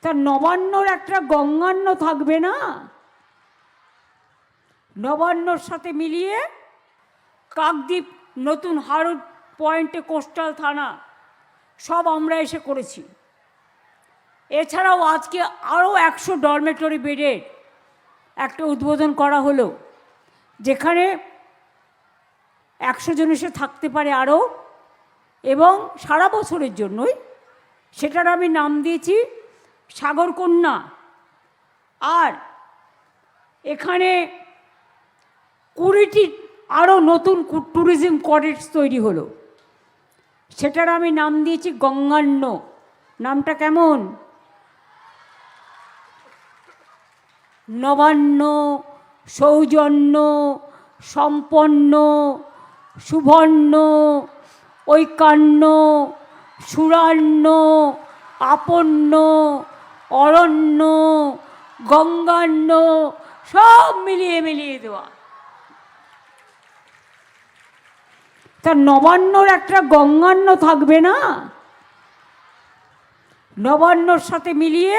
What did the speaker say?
তা নবান্নর একটা গঙ্গান্ন থাকবে না? নবান্নর সাথে মিলিয়ে কাকদ্বীপ, নতুন হারুদ পয়েন্টে কোস্টাল থানা সব আমরা এসে করেছি। এছাড়াও আজকে আরও 100 ডরমেটরি বেডের একটা উদ্বোধন করা হলো, যেখানে 100 জন এসে থাকতে পারে আরও, এবং সারা বছরের জন্যই। সেটার আমি নাম দিয়েছি সাগরকন্যা। আর এখানে 20টি আরও নতুন ট্যুরিজম কটেজ তৈরি হলো, সেটার আমি নাম দিয়েছি গঙ্গান্ন। নামটা কেমন? নবান্ন, সৌজন্য, সম্পন্ন, সুবর্ণ, ঐকান্য, সুরান্য, আপন্ন, অরণ্য, গঙ্গান্ন, সব মিলিয়ে মিলিয়ে দেওয়া। তা নবান্নর একটা গঙ্গান্ন থাকবে না? নবান্নর সাথে মিলিয়ে